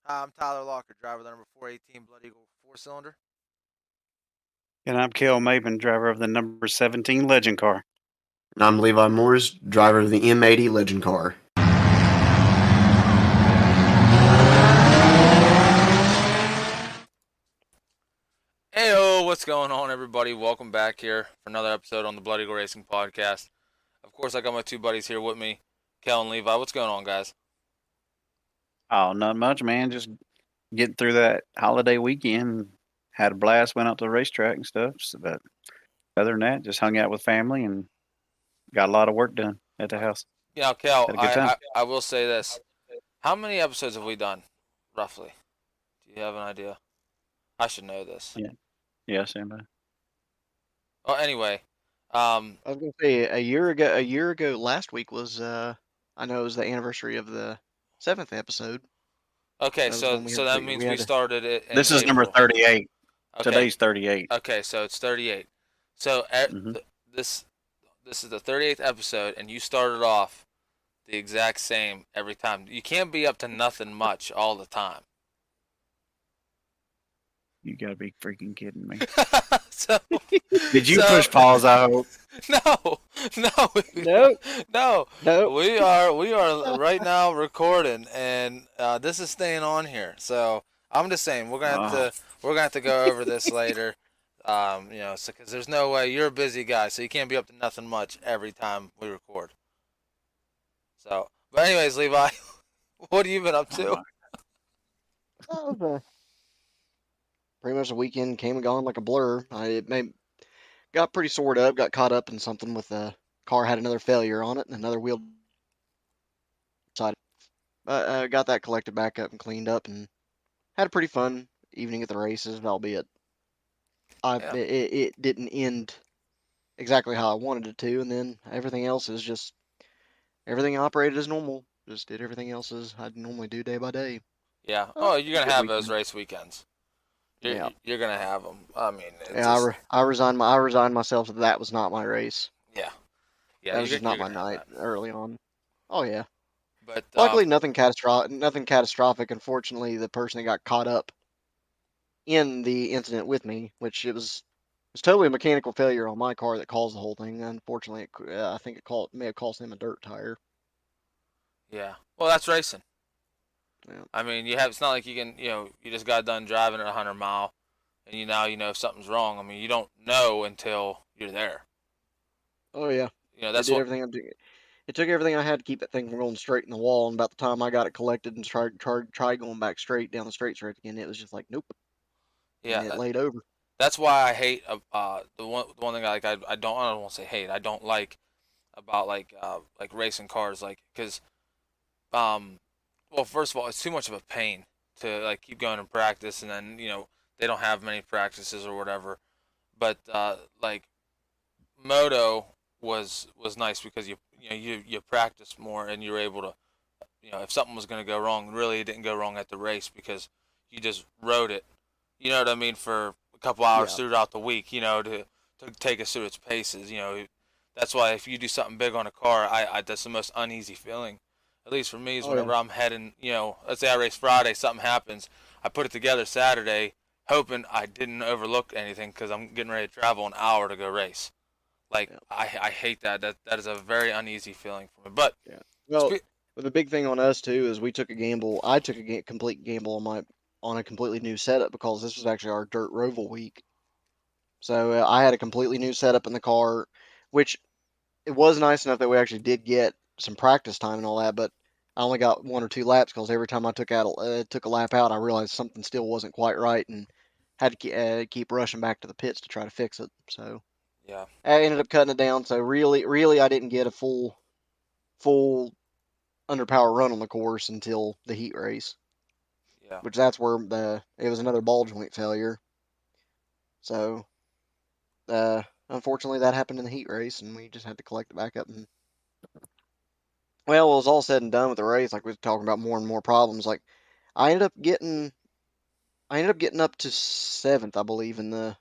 Hi, I'm Tyler Locker, driver of the number 418 Blood Eagle 4-cylinder. And I'm Kel Maben, driver of the number 17 Legend car. And I'm Levi Morris, driver of the M80 Legend car. Heyo, what's going on, everybody? Welcome back here for another episode on the Blood Eagle Racing Podcast. Of course, I got my two buddies here with me, Kel and Levi. What's going on, guys? Oh, not much, man. Just getting through that holiday weekend. Had a blast, went out to the racetrack and stuff. But other than that, just hung out with family and got a lot of work done at the house. Yeah, Kel, Had a good time. I will say this. How many episodes have we done, roughly? Do you have an idea? I should know this. Yeah. Yeah, Sam. Oh, anyway, I was gonna say a year ago last week was I know it was the anniversary of the 7th episode. okay, That was so when so that means we started it in This is number April. 38. Okay, Today's 38. okay, so it's 38. So Hmm. this this is the 38th episode, and you started off the exact same every time. You can't be up to nothing much all the time. You gotta be freaking kidding me. so Did you so- push pause? I hope. No, no, Nope. no. Nope. We are right now recording, and this is staying on here. So I'm just saying we're gonna have to go over this later. Because there's no way you're a busy guy, so you can't be up to nothing much every time we record. So, but anyways, Levi, what have you been up to? That was pretty much the weekend came and gone like a blur. Got pretty sored up, got caught up in something with the car had another failure on it and another wheel side. Got that collected back up and cleaned up and had a pretty fun evening at the races, albeit Yeah. it didn't end exactly how I wanted it to, and then everything else is just everything operated as normal. Just did everything else as I'd normally do day by day. Yeah. Oh, you're gonna Good have those weekend. race weekends. You're Yeah. you're gonna have them. I mean, it's Yeah, just I resigned myself that that was not my race. yeah, yeah. That was just You're not my gonna have night that. early on. Oh yeah. But Luckily, nothing catastrophic. Nothing catastrophic. Unfortunately, the person that got caught up in the incident with me, which it was totally a mechanical failure on my car that caused the whole thing. Unfortunately, I think may have cost him a dirt tire. yeah. Well, that's racing. Yeah. I mean, you have. It's not like you can. You just got done driving at 100 mile, and you know if something's wrong. I mean, you don't know until you're there. Oh yeah. It That's did what. everything. It took everything I had to keep that thing from going straight in the wall. And about the time I got it collected and tried going back straight down the straight stretch again, it was just like nope, and Yeah. it laid over. That's why I hate the one thing I don't want to say hate. I don't like about like racing cars, like because well, first of all, it's too much of a pain to like keep going and practice, and then they don't have many practices or whatever. But like moto was nice because you practice more and you're able to, if something was going to go wrong, really it didn't go wrong at the race because you just rode it, you know what I mean, for a couple hours Yeah. throughout the week, to take us through its paces. That's why if you do something big on a car, I that's the most uneasy feeling, at least for me, is Oh yeah. whenever I'm heading, let's say I race Friday, something happens, I put it together Saturday, hoping I didn't overlook anything because I'm getting ready to travel an hour to go race. Like Yeah. I hate that. That is a very uneasy feeling for me. But Yeah. Well, spe- but the big thing on us too is we took a gamble. I took a complete gamble on a completely new setup because this was actually our dirt roval week. So I had a completely new setup in the car, which it was nice enough that we actually did get some practice time and all that. But I only got 1 or 2 laps because every time I took a lap out, I realized something still wasn't quite right and had to keep rushing back to the pits to try to fix it. So yeah, I ended up cutting it down. So really, I didn't get a full underpower run on the course until the heat race, yeah, which that's where it was another ball joint failure. So unfortunately, that happened in the heat race, and we just had to collect it back up. And well, it was all said and done with the race. Like we were talking about more and more problems. Like I ended up getting I ended up getting up to 7th, I believe, in the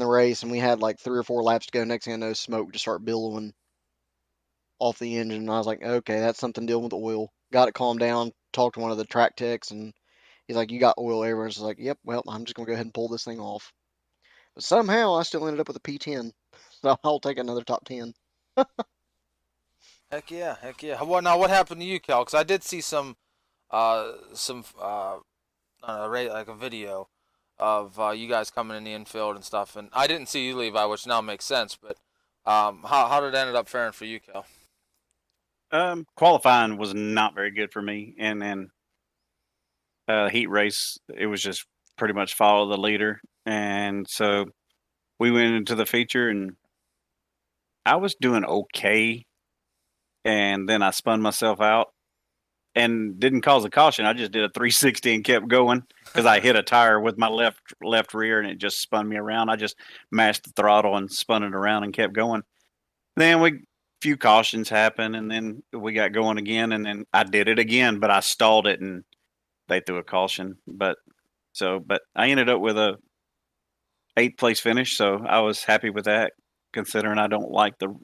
race, and we had like 3 or 4 laps to go. Next thing I know, smoke just started billowing off the engine. And I was like, okay, that's something dealing with the oil. Got it calmed down. Talked to one of the track techs, and He's like, you got oil everywhere. It's like, yep, well, I'm just going to go ahead and pull this thing off. But somehow I still ended up with a P10. So I'll take another top 10. Heck yeah, heck yeah. What happened to you, Cal? Because I did see like a video of you guys coming in the infield and stuff, and I didn't see you, Levi, which now makes sense. But how did it end up faring for you, Cal? Qualifying was not very good for me, and then heat race, it was just pretty much follow the leader, and so we went into the feature, and I was doing okay, and then I spun myself out and didn't cause a caution. I just did a 360 and kept going because I hit a tire with my left rear, and it just spun me around. I just mashed the throttle and spun it around and kept going. Then few cautions happened, and then we got going again, and then I did it again, but I stalled it, and they threw a caution. But I ended up with a 8th place finish, so I was happy with that, considering I don't like the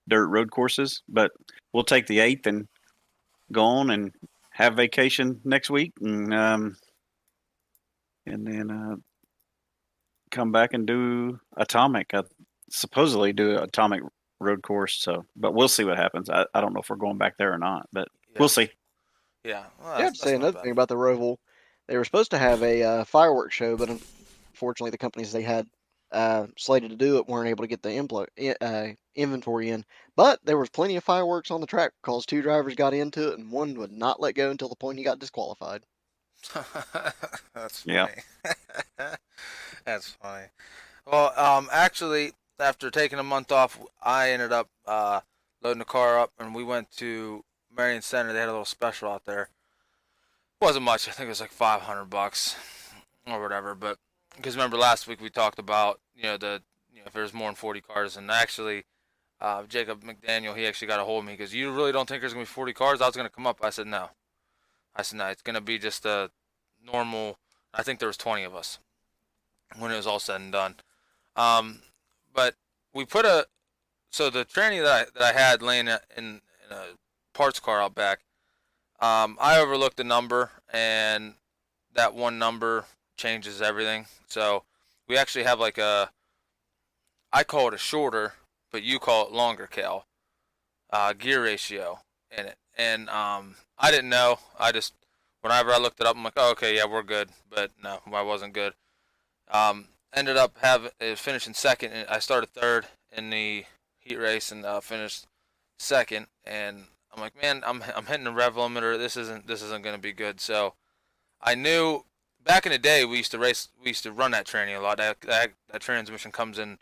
dirt road courses. But we'll take the 8th and go on and have vacation next week, and then come back and do Atomic. Supposedly do Atomic road course. So, but we'll see what happens. I don't know if we're going back there or not, but we'll see. Yeah, well, Yeah, I'd say another thing about the Roval, they were supposed to have a fireworks show, but unfortunately, the companies they had slated to do it weren't able to get the inventory in. But there was plenty of fireworks on the track because 2 drivers got into it, and one would not let go until the point he got disqualified. That's Yeah. funny. That's funny. Well, actually, after taking a month off, I ended up loading the car up, and we went to Marion Center. They had a little special out there. Wasn't much. I think it was like $500 or whatever. But because remember last week we talked about if there's more than 40 cars, and actually Jacob McDaniel, he actually got a hold of me because you really don't think there's gonna be 40 cars. I was gonna come up. I said no. It's gonna be just a normal. I think there was 20 of us when it was all said and done. But we put the tranny that I had laying in a parts car out back. I overlooked the number, and that one number changes everything. So we actually have like I call it a shorter, but you call it longer, Cal, gear ratio in it. And I didn't know. Whenever I looked it up, I'm like, oh, okay, yeah, we're good. But no, I wasn't good. Ended up finishing second. I started third in the heat race and finished second. And I'm like, man, I'm hitting the rev limiter. This isn't going to be good. So I knew back in the day we used to run that tranny a lot. That transmission comes in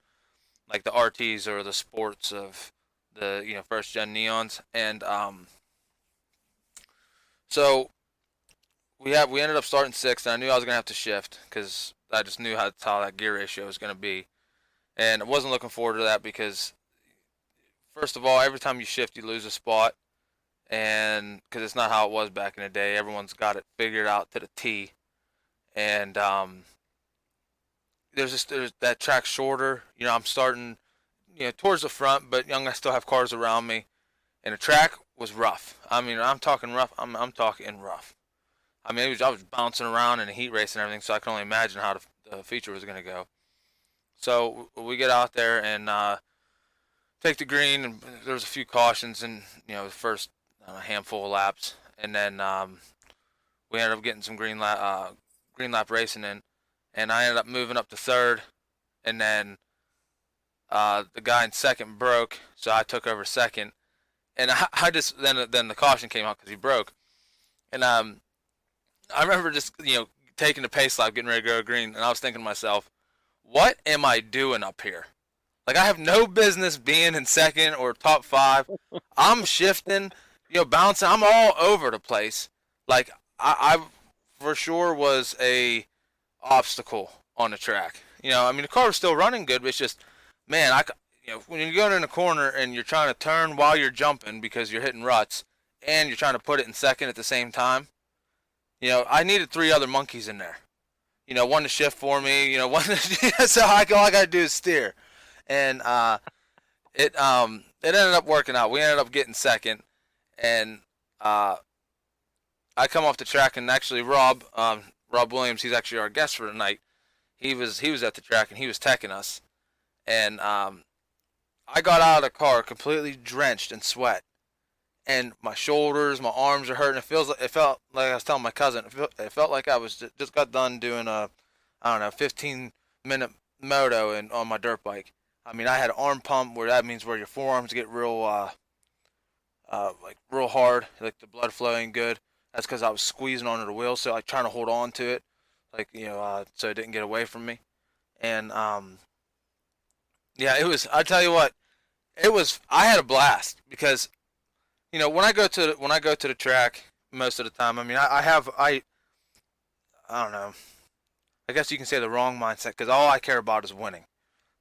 like the RTs or the sports of the first gen neons, and so we ended up starting sixth, and I knew I was gonna have to shift because I just knew how that gear ratio was gonna be, and I wasn't looking forward to that because first of all, every time you shift, you lose a spot, and because it's not how it was back in the day, everyone's got it figured out to the T, and there's that track shorter. I'm starting towards the front, but I still have cars around me, and the track was rough. I mean, I'm talking rough. I'm talking rough. I mean, I was bouncing around in a heat race and everything, so I can only imagine how the feature was gonna go. So we get out there and take the green, and there was a few cautions, and the first handful of laps, and then we ended up getting some green lap racing in, and I ended up moving up to third, and then the guy in second broke, so I took over second, and I just then the caution came out because he broke, and I remember just taking the pace lap, getting ready to go green, and I was thinking to myself, what am I doing up here? Like, I have no business being in second or top 5. I'm shifting, bouncing. I'm all over the place. Like, I for sure was a obstacle on the track. I mean, the car was still running good, but it's just, man, when you're going in a corner and you're trying to turn while you're jumping because you're hitting ruts, and you're trying to put it in second at the same time, I needed 3 other monkeys in there. One to shift for me, one to, so all I got to do is steer. And it ended up working out. We ended up getting second, and I I come off the track, and actually Rob Williams, he's actually our guest for tonight. He was at the track, and he was teching us, and I got out of the car completely drenched in sweat, and my shoulders, my arms are hurting. It felt like I was telling my cousin. It felt like I was just got done doing a, I don't know, 15-minute moto and on my dirt bike. I mean, I had arm pump, where that means where your forearms get real, like real hard, like the blood flowing good. That's because I was squeezing onto the wheel, so like trying to hold on to it, like so it didn't get away from me. And yeah, it was. I tell you what, it was. I had a blast because when I go to the track most of the time. I mean, I don't know. I guess you can say the wrong mindset because all I care about is winning.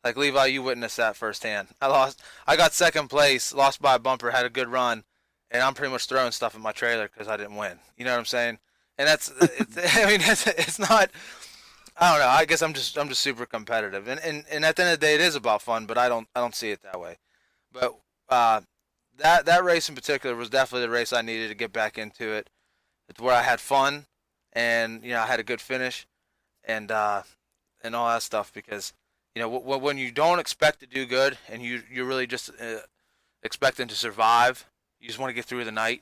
Like Levi, you witnessed that firsthand. I got second place, lost by a bumper, had a good run, and I'm pretty much throwing stuff in my trailer because I didn't win. You know what I'm saying? And I mean, it's not. I don't know. I guess I'm just super competitive, and at the end of the day, it is about fun. But I don't see it that way. But uh, that race in particular was definitely the race I needed to get back into it. It's where I had fun, and I had a good finish, and all that stuff because when you don't expect to do good and you're really just expecting to survive, you just want to get through the night,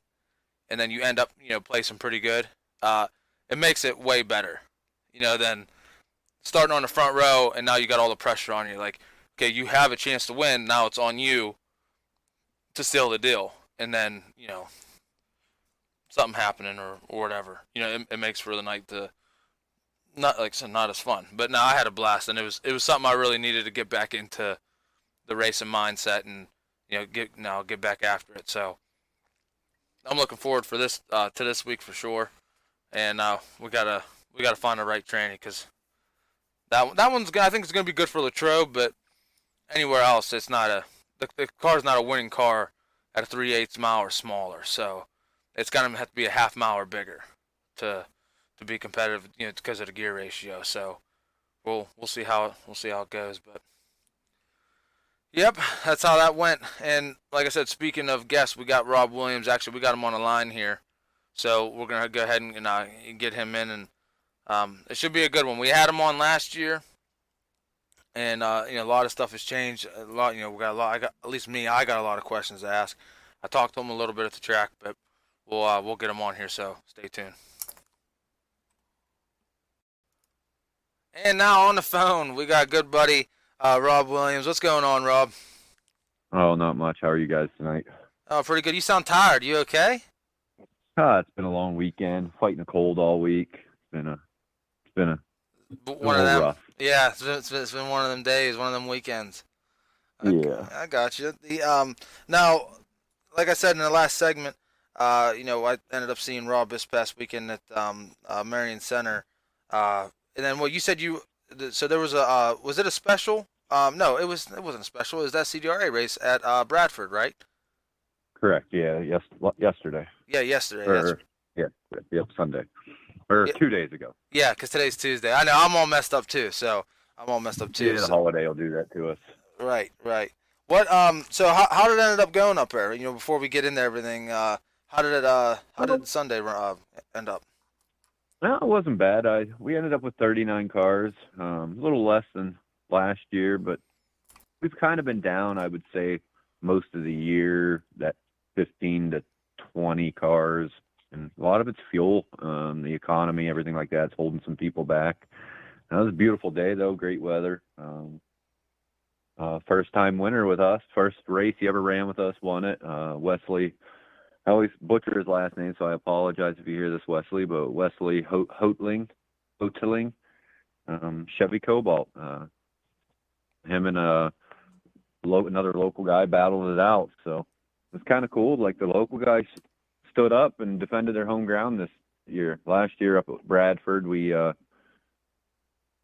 and then you end up placing pretty good. It makes it way better, than starting on the front row and now you got all the pressure on you. Like, okay, you have a chance to win. Now it's on you to seal the deal, and then something happening or whatever. It makes for the night to not like I said, not as fun. But no, I had a blast, and it was something I really needed to get back into the racing mindset and get back after it. So I'm looking forward for this to this week for sure, and we gotta find the right training because that one's I think it's gonna be good for Latrobe, but anywhere else it's not the car's not a winning car at a 3/8 mile or smaller, so it's gonna have to be a half mile or bigger to be competitive, because of the gear ratio. So we'll see how it goes, but yep, that's how that went. And like I said, speaking of guests, we got Rob Williams. Actually, we got him on the line here, so we're gonna go ahead and get him in, and it should be a good one. We had him on last year, and a lot of stuff has changed. A lot, we got a lot. At least me, I got a lot of questions to ask. I talked to him a little bit at the track, but we'll get him on here. So stay tuned. And now on the phone, we got good buddy Rob Williams. What's going on, Rob? Oh, not much. How are you guys tonight? Oh, pretty good. You sound tired. You okay? It's been a long weekend, fighting a cold all week. It's been a One of them. rough. Yeah, it's been one of them days, one of them weekends. Okay, Yeah. I got you. Now, like I said in the last segment, I ended up seeing Rob this past weekend at Marion Center. And then you said so there was was it a special? No, it wasn't a special. It was that CDRA race at Bradford, right? Correct. Yeah. Yesterday. Yeah, yesterday. Sunday. Or Yeah. 2 days ago. Yeah, because today's Tuesday. I know I'm all messed up too. So I'm all messed up too. Yeah, the So, holiday will do that to us. right. What So how did it end up going up there? Before we get into everything, how did Sunday end up? Well, it wasn't bad. We ended up with 39 cars, a little less than last year, but we've kind of been down, I would say, most of the year, that 15 to 20 cars, and a lot of it's fuel, the economy, everything like that's holding some people back. It was a beautiful day, though, great weather. First time winner with us, first race he ever ran with us, won it. Wesley, I always butcher his last name, so I apologize if you hear this, Wesley, but Wesley Hoteling, Chevy Cobalt. Him and another local guy battled it out, so it was kind of cool. Like, the local guys stood up and defended their home ground this year. Last year up at Bradford, the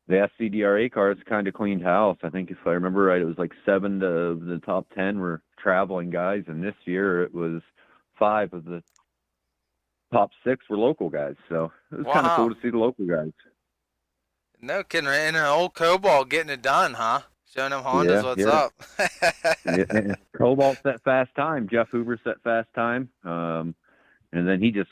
SCDRA cars kind of cleaned house. I think if I remember right, it was like 7 of the top 10 were traveling guys, and this year it was 5 of the top 6 were local guys. So it was kind of cool to see the local guys. No kidding. And an old Cobalt getting it done, huh? Showing them Hondas what's up. Yeah. Cobalt set fast time. Jeff Hoover set fast time. And then he just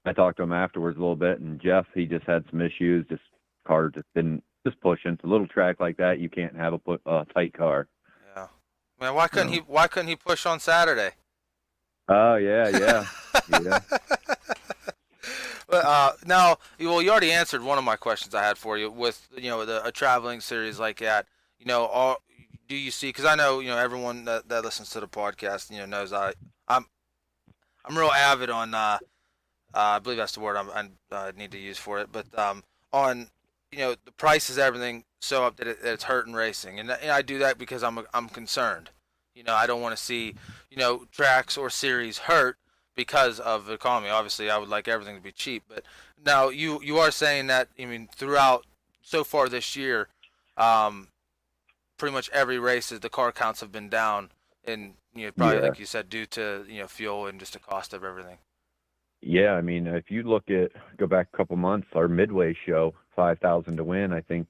I talked to him afterwards a little bit, and Jeff, he just had some issues. Just car just didn't just pushing. It's a little track like that, you can't have a tight car. Yeah. Man, why couldn't So. he? Why couldn't he push on Saturday? Oh yeah. But now, well, you already answered one of my questions I had for you with a traveling series like that. Do you see? Because I know everyone that listens to the podcast knows I'm I'm real avid on I believe that's the word I need to use for it, but on the price is everything so up that it's hurting racing, and I do that because I'm concerned. I don't want to see tracks or series hurt because of the economy. Obviously, I would like everything to be cheap, but now you are saying that throughout so far this year, um, pretty much every race the car counts have been down, and probably Yeah. like you said due to fuel and just the cost of everything. Yeah, I mean, if you go back a couple months, our Midway show, 5,000 to win, I think,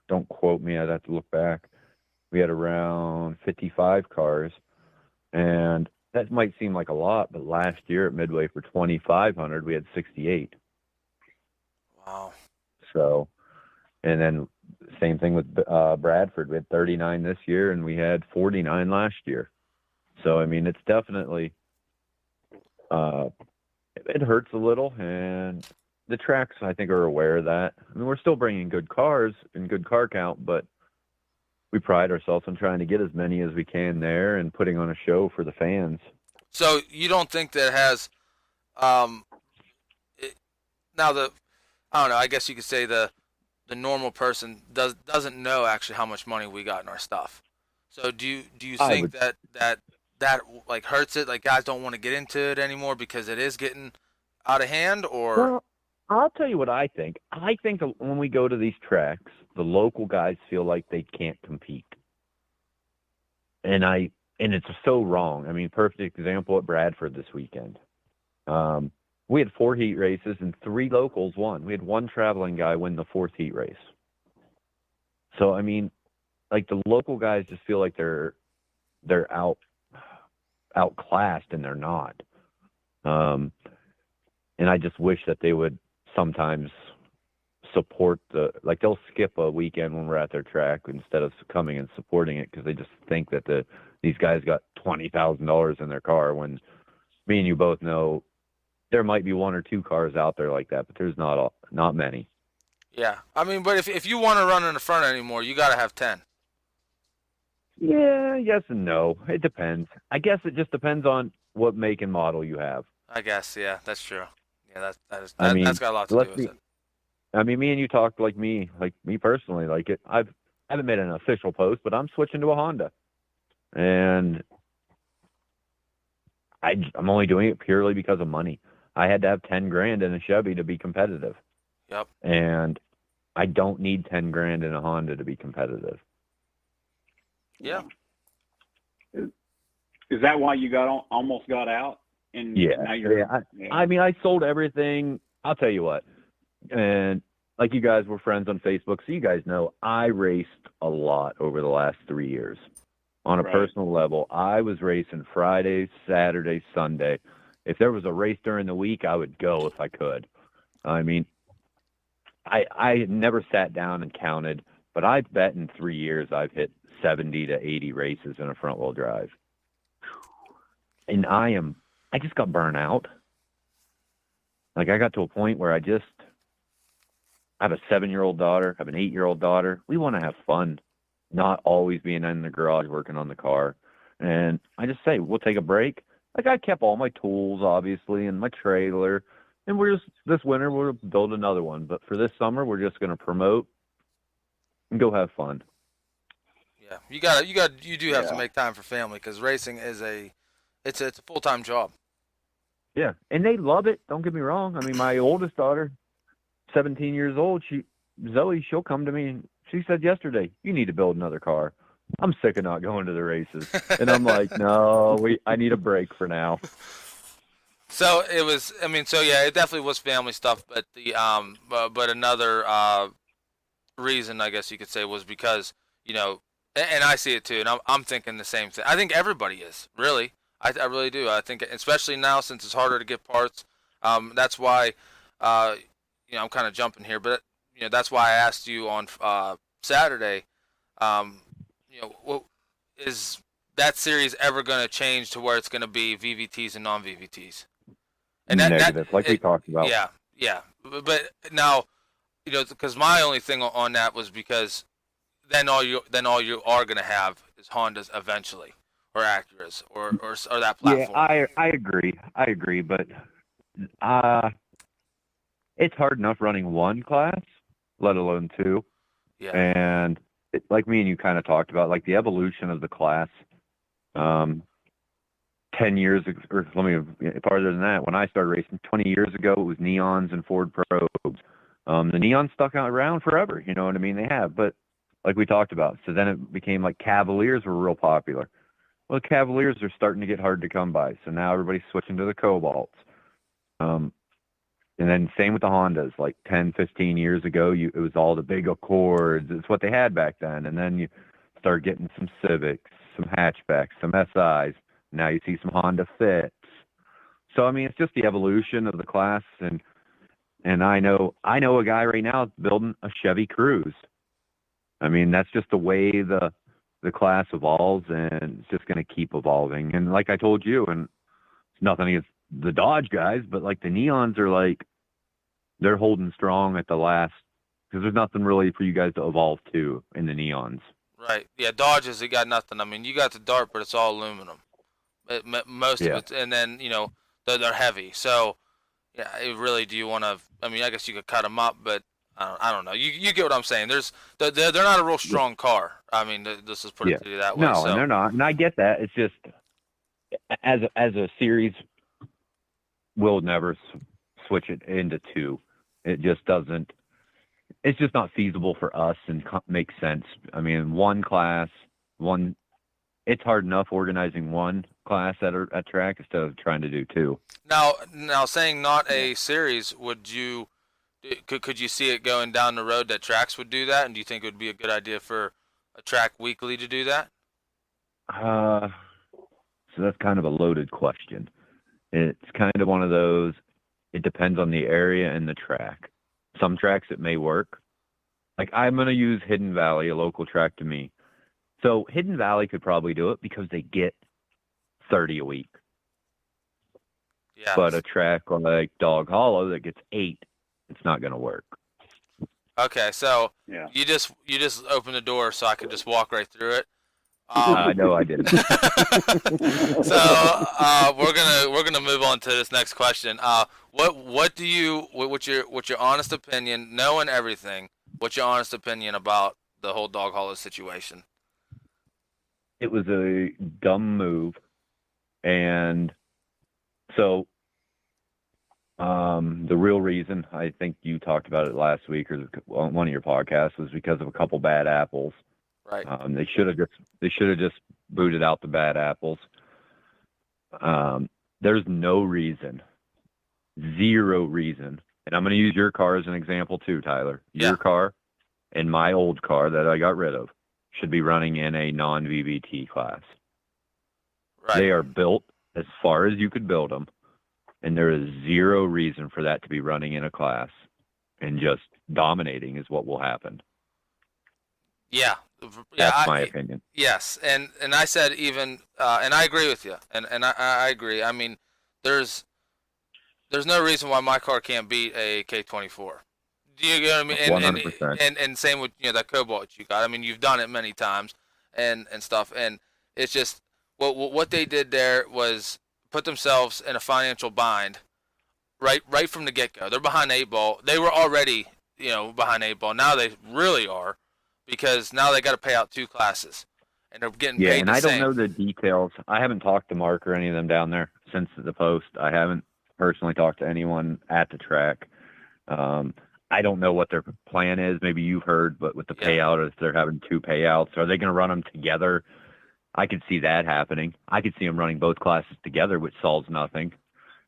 don't quote me, I'd have to look back. We had around 55 cars, and that might seem like a lot, but last year at Midway for 2,500, we had 68. Wow. So, and then same thing with Bradford. We had 39 this year, and we had 49 last year. So, I mean, it's definitely it hurts a little, and the tracks, I think, are aware of that. I mean, we're still bringing good cars and good car count, but we pride ourselves on trying to get as many as we can there and putting on a show for the fans. So you don't think that has now I don't know, I guess you could say the normal person doesn't know actually how much money we got in our stuff. So do you think that like hurts it, like guys don't want to get into it anymore because it is getting out of hand, or Well, I'll tell you what I think. I think that when we go to these tracks, the local guys feel like they can't compete. And it's so wrong. I mean, perfect example at Bradford this weekend. We had 4 heat races and 3 locals won. We had one traveling guy win the 4th heat race. So, I mean, like the local guys just feel like they're outclassed, and they're not. And I just wish that they would sometimes support they'll skip a weekend when we're at their track instead of coming and supporting it, because they just think that these guys got $20,000 in their car, when me and you both know there might be 1 or 2 cars out there like that, but there's not many. yeah. I mean, but if you want to run in the front anymore, you got to have 10. Yeah, yes and no. It depends. I guess it just depends on what make and model you have. I guess, yeah, that's true. Yeah, I mean, that's got a lot to do with it. I mean, me and you talked like me personally. I haven't made an official post, but I'm switching to a Honda, and I'm only doing it purely because of money. I had to have 10 grand in a Chevy to be competitive. Yep. And I don't need 10 grand in a Honda to be competitive. Yeah. Is that why you almost got out? And Yeah. now you're, yeah. I mean, I sold everything. I'll tell you what. And like, you guys were friends on Facebook, so you guys know I raced a lot over the last 3 years. On a Right. personal level, I was racing Friday, Saturday, Sunday. If there was a race during the week, I would go if I could. I mean, I never sat down and counted, but I bet in 3 years I've hit 70 to 80 races in a front wheel drive. And I just got burnt out. Like, I got to a point where I have a 7-year-old daughter, I have an 8-year-old daughter. We want to have fun, not always being in the garage working on the car. And I just say, we'll take a break. Like, I kept all my tools, obviously, and my trailer. And this winter, we'll build another one. But for this summer, we're just going to promote and go have fun. Yeah. You do have to make time for family, because racing is it's a full-time job. Yeah. And they love it. Don't get me wrong. I mean, my oldest daughter, 17 years old, Zoe, she'll come to me and she said yesterday, you need to build another car. I'm sick of not going to the races. And I'm like, no, I need a break for now. So it was, I mean, so yeah, it definitely was family stuff, but but another reason, I guess you could say, was because, and I see it too, and I'm thinking the same thing. I think everybody is, really. I really do. I think, especially now, since it's harder to get parts, That's why, I'm kind of jumping here, but that's why I asked you on Saturday. Um, what is that series ever going to change to where it's going to be VVTs and non-VVTs? And that Negative, like we talked about. yeah, yeah. But now, because my only thing on that was because then all you are going to have is Hondas eventually, or Acuras, or that Yeah, platform. I agree, but it's hard enough running one class, let alone two. Yeah, And like me and you kind of talked about, like the evolution of the class. 10 years, or let me farther than that. When I started racing 20 years ago, it was neons and Ford Probes. The neons stuck out around forever. You know what I mean? They have, but like we talked about, so then it became like Cavaliers were real popular. Well, Cavaliers are starting to get hard to come by, so now everybody's switching to the Cobalts. And then same with the Hondas. Like 10, 15 years ago, it was all the big Accords. It's what they had back then. And then you start getting some Civics, some hatchbacks, some SIs. Now you see some Honda Fits. So I mean, it's just the evolution of the class, and I know a guy right now building a Chevy Cruze. I mean, that's just the way the class evolves, and it's just going to keep evolving. And like I told you, and it's nothing against the Dodge guys, but like the neons are like they're holding strong at the last, because there's nothing really for you guys to evolve to in the neons. right. Yeah, Dodges, they got nothing. I mean, you got the Dart, but it's all aluminum. Most of Yeah. it, and then they're heavy. So yeah, really, do you want to? I mean, I guess you could cut them up, but I don't know. You get what I'm saying. They're not a real strong car. I mean, let's just put Yeah. it to you that way. No, So and they're not. And I get that. It's just as a series, we'll never switch it into two. It just doesn't. It's just not feasible for us and makes sense. I mean, one class, one. It's hard enough organizing one class at track instead of trying to do two. now, saying not a series, could you see it going down the road that tracks would do that? And do you think it would be a good idea for a track weekly to do that? So that's kind of a loaded question. It's kind of one of those. It depends on the area and the track. Some tracks it may work. Like I'm going to use Hidden Valley, a local track to me. So Hidden Valley could probably do it because they get 30 a week. Yeah. But a track like Dog Hollow that gets 8, it's not going to work. Okay, so Yeah. you just opened the door so I could just walk right through it. I know I didn't. So we're gonna move on to this next question. What's your honest opinion, knowing everything? What's your honest opinion about the whole Dog Hollow situation? It was a dumb move, and so the real reason, I think you talked about it last week or on one of your podcasts, was because of a couple bad apples. Right. They should have just booted out the bad apples. There's no reason, zero reason, and I'm going to use your car as an example too, Tyler. Yeah. Your car and my old car that I got rid of should be running in a non-VVT class. Right. They are built as far as you could build them, and there is zero reason for that to be running in a class, and just dominating is what will happen. Yeah. That's my opinion. Yes, and I said even, and I agree with you, and I agree. I mean, there's no reason why my car can't beat a K24. Do you get what I mean? 100%. And same with that Cobalt you got. I mean, you've done it many times, and stuff, and it's just what they did there was put themselves in a financial bind, right from the get go. They're behind the 8 ball. They were already behind the 8 ball. Now they really are, because now they got to pay out 2 classes, and they're getting paid and the I same. don't know the details. I haven't talked to Mark or any of them down there since the post. I haven't personally talked to anyone at the track. I don't know what their plan is. Maybe you've heard, but with the payout, if they're having 2 payouts, are they going to run them together? I could see that happening. I could see them running both classes together, which solves nothing.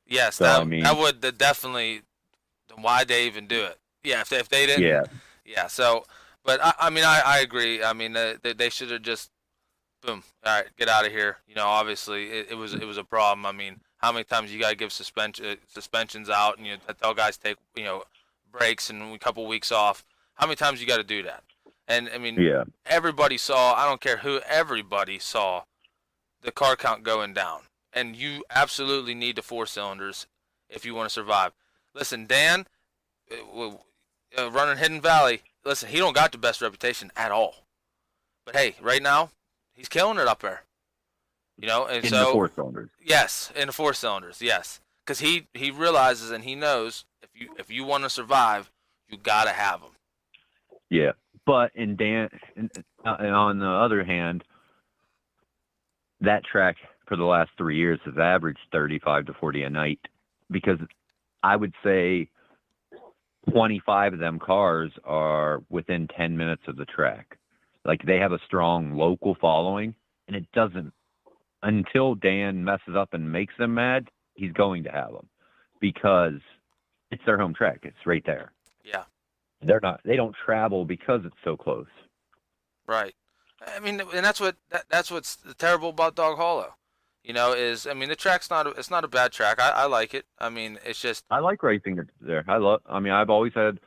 Yes, So, that would definitely. Why they even do it? Yeah, if they didn't. Yeah. Yeah. So, but I agree. I mean, they should have just, boom, all right, get out of here. Obviously it was a problem. I mean, how many times you got to give suspensions out, and tell guys take breaks and a couple weeks off. How many times you got to do that? And I mean, Yeah. everybody saw. I don't care who. Everybody saw the car count going down, and you absolutely need the 4 cylinders if you want to survive. Listen, Dan, running Hidden Valley. Listen, he don't got the best reputation at all. But hey, right now, he's killing it up there. And In so the 4 cylinders. yes, in the 4 cylinders, yes, because he realizes and he knows if you want to survive, you gotta have them. Yeah. But and on the other hand, that track for the last 3 years has averaged 35 to 40 a night, because I would say 25 of them cars are within 10 minutes of the track. Like, they have a strong local following, and it doesn't, until Dan messes up and makes them mad, he's going to have them, because it's their home track. It's right there. Yeah. They don't travel because it's so close. Right. I mean, and that's what's terrible about Dog Hollow. The track's it's not a bad track. I like it. I mean, it's just I like racing it there. I've always had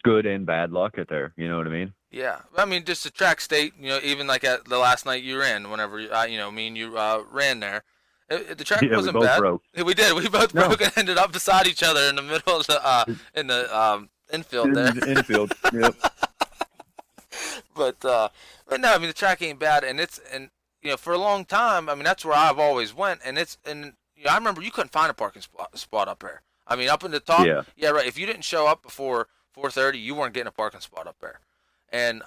good and bad luck at there. You know what I mean? yeah. I mean, just the track state. Even like at the last night you ran, whenever me and you ran there. The track Yeah, wasn't we both bad. broke. We did. We both broke and ended up beside each other in the middle of the infield there. Infield. Yep. But no, I mean the track ain't bad, and for a long time, I mean that's where I've always went, and I remember you couldn't find a parking spot up there. I mean up in the top, yeah, right. If you didn't show up before 4:30, you weren't getting a parking spot up there, and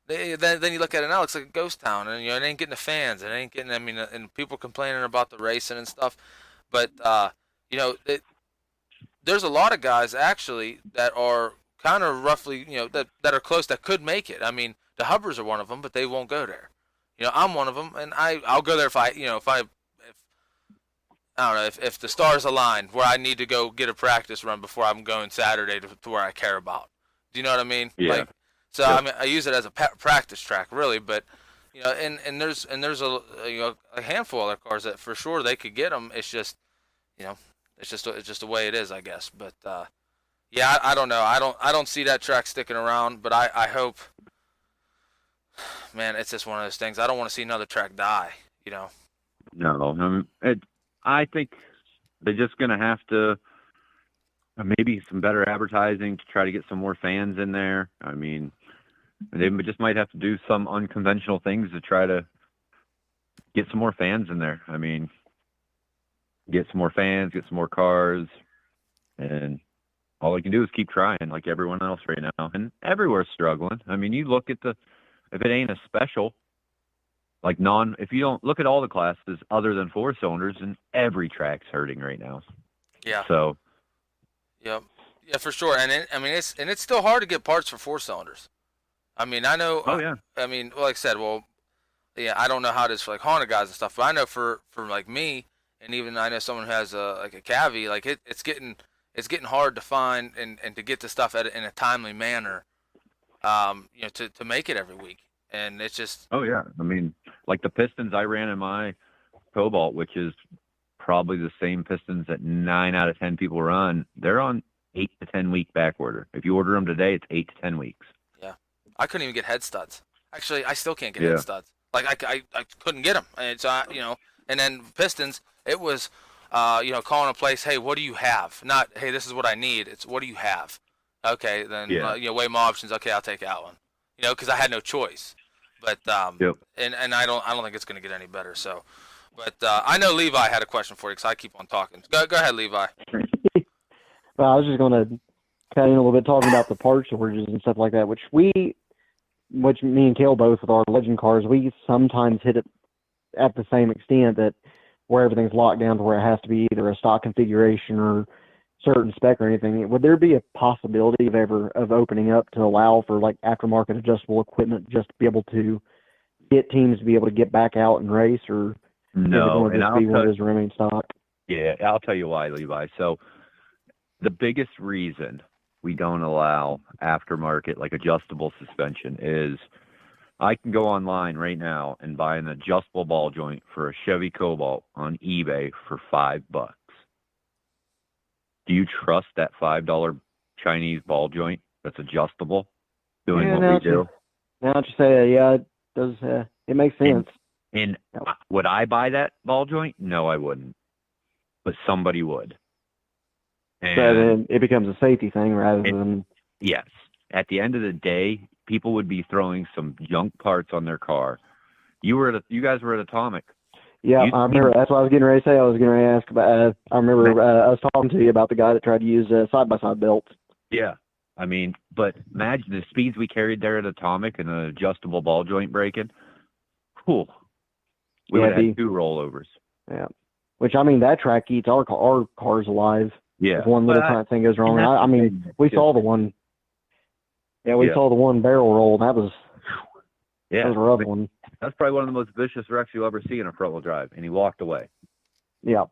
then you look at it now, it's like a ghost town, and it ain't getting the fans, it ain't getting. I mean, and people complaining about the racing and stuff, but there's a lot of guys actually that are kind of roughly, that are close that could make it. I mean, the Hubbers are one of them, but they won't go there. I'm one of them, and I'll go there if I don't know if the stars align where I need to go get a practice run before I'm going Saturday to where I care about. Do you know what I mean? Yeah. I mean, I use it as a practice track, really, but and there's a handful of other cars that for sure they could get them. It's just, it's just the way it is, I guess. But yeah, I don't know. I don't see that track sticking around, but I hope. Man, it's just one of those things. I don't want to see another track die. No, I think they're just going to have to maybe some better advertising to try to get some more fans in there. I mean, they just might have to do some unconventional things to try to get some more fans in there. I mean, get some more fans, get some more cars, and all they can do is keep trying like everyone else right now. And everywhere's struggling. I mean, you look at if it ain't a special, if you don't look at all the classes other than 4 cylinders, and every track's hurting right now. Yeah. So. Yep. Yeah, for sure. And it's still hard to get parts for 4 cylinders. I mean, I know. Oh yeah. I mean, like I said, yeah, I don't know how it is for like Honda guys and stuff, but I know for like me, and even I know someone who has a Cavi, like it's getting hard to find and to get the stuff in a timely manner, to make it every week. And it's just. Oh yeah. I mean, like the pistons I ran in my Cobalt, which is probably the same pistons that 9 out of 10 people run, they're on 8 to 10 week back order. If you order them today, it's 8 to 10 weeks. Yeah. I couldn't even get head studs. Actually, I still can't get head studs. Like I couldn't get them. And so and then pistons, it was, calling a place, hey, what do you have? Not, hey, this is what I need. It's what do you have? Okay, then weigh my options. Okay, I'll take that one. Because I had no choice. But and I don't think it's going to get any better. So, but I know Levi had a question for you because I keep on talking. Go ahead, Levi. Well, I was just going to cut in a little bit talking about the part shortages and stuff like that, which me and Kale both with our legend cars, we sometimes hit it at the same extent that where everything's locked down to where it has to be either a stock configuration or certain spec or anything. Would there be a possibility of opening up to allow for like aftermarket adjustable equipment just to be able to get teams to be able to get back out and race, or no? And I'll tell you, remain stock? Yeah, I'll tell you why, Levi. So the biggest reason we don't allow aftermarket like adjustable suspension is I can go online right now and buy an adjustable ball joint for a Chevy Cobalt on eBay for $5. Do you trust that $5 Chinese ball joint that's adjustable doing what we do? Now that you say it, yeah, it does. It makes sense. And would I buy that ball joint? No, I wouldn't. But somebody would. And So then it becomes a safety thing rather than. Yes. At the end of the day, people would be throwing some junk parts on their car. You guys were at Atomic. Yeah, I remember. That's what I was getting ready to say. I was going to ask about. I remember I was talking to you about the guy that tried to use side-by-side belts. Yeah. I mean, but imagine the speeds we carried there at Atomic and an adjustable ball joint breaking. Cool. We would have had 2 rollovers. Yeah. Which, I mean, that track eats our cars alive. Yeah. If one little thing goes wrong. I mean, we saw the one. Yeah, we saw the one barrel roll. That was a rough one. That's probably one of the most vicious wrecks you'll ever see in a front-wheel drive, and he walked away. Yeah.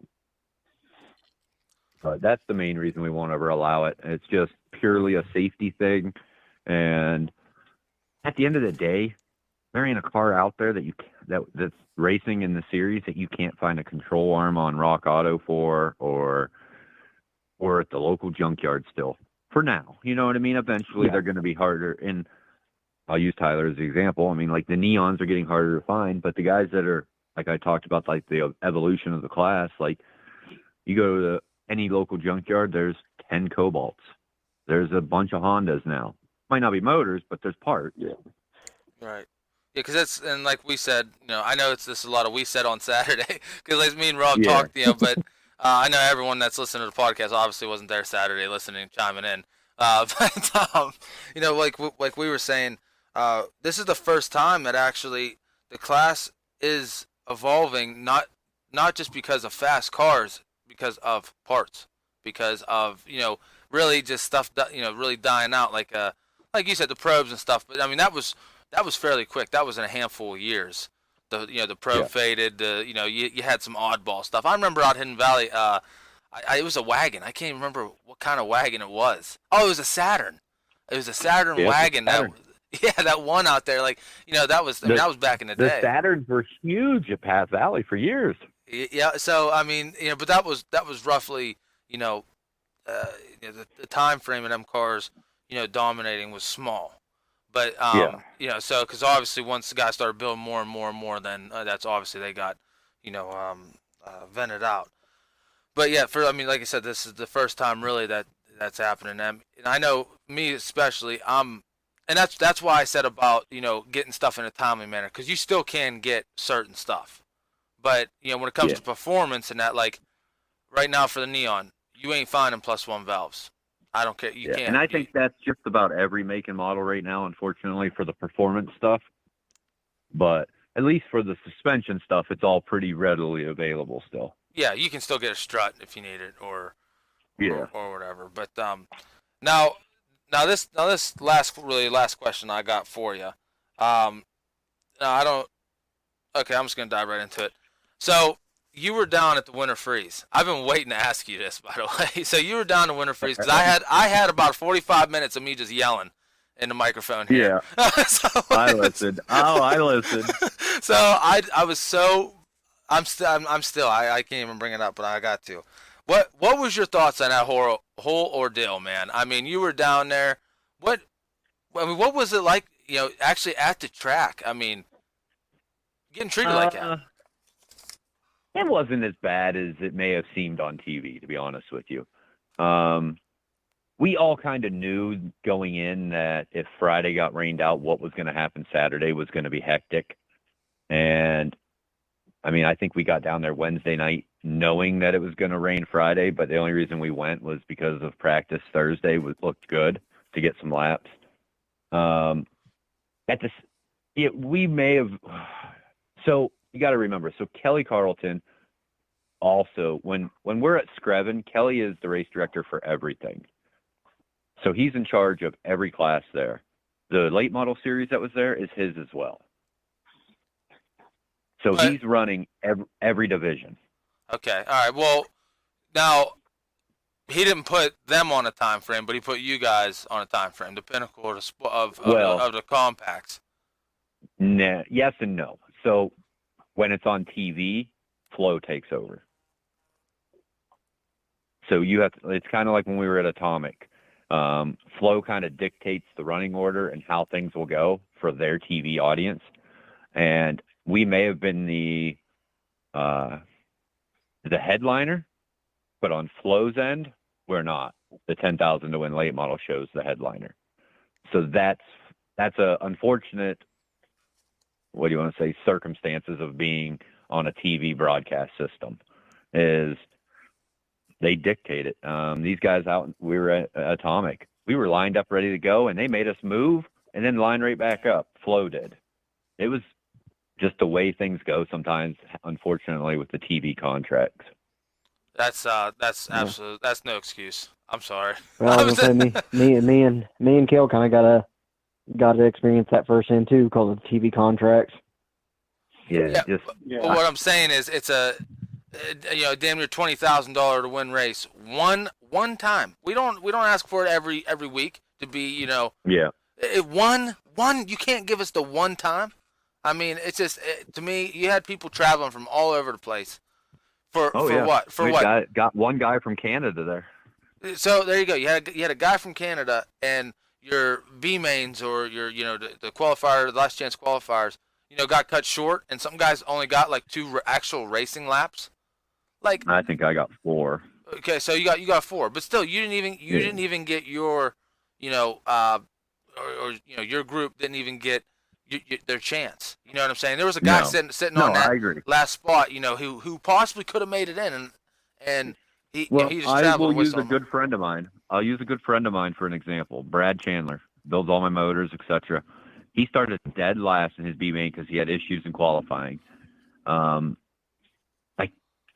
But that's the main reason we won't ever allow it. It's just purely a safety thing. And at the end of the day, there ain't a car out there that's racing in the series that you can't find a control arm on Rock Auto for or at the local junkyard still. For now, you know what I mean? Eventually they're going to be harder. And I'll use Tyler as the example. I mean, like the neons are getting harder to find, but the guys that are, like I talked about, like the evolution of the class, like you go to any local junkyard, there's 10 Cobalts. There's a bunch of Hondas now. Might not be motors, but there's parts. Yeah. Right. Yeah, because that's, and like we said, I know it's just a lot of we said on Saturday, because like me and Rob talked, but I know everyone that's listening to the podcast obviously wasn't there Saturday listening, chiming in. But like we were saying, this is the first time that actually the class is evolving, not just because of fast cars, because of parts, because of really just stuff that really dying out, like you said, the probes and stuff. But I mean that was fairly quick. That was in a handful of years. The probe faded. You had some oddball stuff. I remember out Hidden Valley. It was a wagon. I can't even remember what kind of wagon it was. Oh, it was a Saturn. It was a Saturn wagon. That one out there. Like that was that was back in the day. The Saturns were huge at Path Valley for years. Yeah. So I mean, but that was roughly the time frame of them cars dominating was small. But so because obviously once the guys started building more and more and more, then that's obviously they got vented out. But yeah, like I said, this is the first time really that's happening. And I know me especially, and that's why I said about getting stuff in a timely manner, because you still can get certain stuff, but when it comes to performance and that, like right now for the Neon, you ain't finding +1 valves. I don't care. You can't. And I think that's just about every make and model right now, unfortunately, for the performance stuff. But at least for the suspension stuff, it's all pretty readily available still. Yeah, you can still get a strut if you need it, or whatever. But now this last question I got for you. I don't. Okay, I'm just gonna dive right into it. So you were down at the Winter Freeze. I've been waiting to ask you this, by the way. So you were down to Winter Freeze because I had about 45 minutes of me just yelling in the microphone here. Yeah. I listened. Oh, I listened. So I was so I'm still I can't even bring it up, but I got to. What was your thoughts on that whole ordeal, man? I mean, you were down there. What was it like? Actually at the track. I mean, getting treated like that. It wasn't as bad as it may have seemed on TV, to be honest with you. We all kind of knew going in that if Friday got rained out, what was going to happen Saturday was going to be hectic. And, I mean, I think we got down there Wednesday night knowing that it was going to rain Friday, but the only reason we went was because of practice Thursday looked good to get some laps. We may have... So... You got to remember, so Kelly Carlton also, when we're at Screven, Kelly is the race director for everything. So he's in charge of every class there. The late model series that was there is his as well. So he's running every division. Okay. All right. Well, now he didn't put them on a time frame, but he put you guys on a time frame, the pinnacle of the compacts. Nah, yes and no. So when it's on TV, flow takes over. So you have to, it's kind of like when we were at Atomic. Flow kind of dictates the running order and how things will go for their TV audience. And we may have been the headliner, but on Flow's end, we're not. The 10,000 to win late model show's the headliner. So that's a unfortunate, what do you want to say, circumstances of being on a TV broadcast system is they dictate it. These guys we were at Atomic. We were lined up ready to go, and they made us move and then line right back up. Flow did. It was just the way things go sometimes, unfortunately, with the TV contracts. That's absolute. That's no excuse. I'm sorry. Well, I was gonna say me and Kale kind of got to experience that firsthand too, because of the TV contracts. Yeah. But what I'm saying is, it's a damn near $20,000 to win race one time. We don't ask for it every week to be Yeah. One you can't give us the one time. I mean, it's just to me, you had people traveling from all over the place for what? For what? Got one guy from Canada there. So there you go. You had a guy from Canada, and your B mains or your the qualifier, the last chance qualifiers, got cut short, and some guys only got like 2 actual racing laps. Like I think I got 4. Okay, so you got 4, but still you didn't even get your your group didn't even get their chance. You know what I'm saying? There was a guy sitting on that last spot, who possibly could have made it in, and he just I will use a good friend of mine. I'll use a good friend of mine for an example. Brad Chandler builds all my motors, etc. He started dead last in his B main because he had issues in qualifying.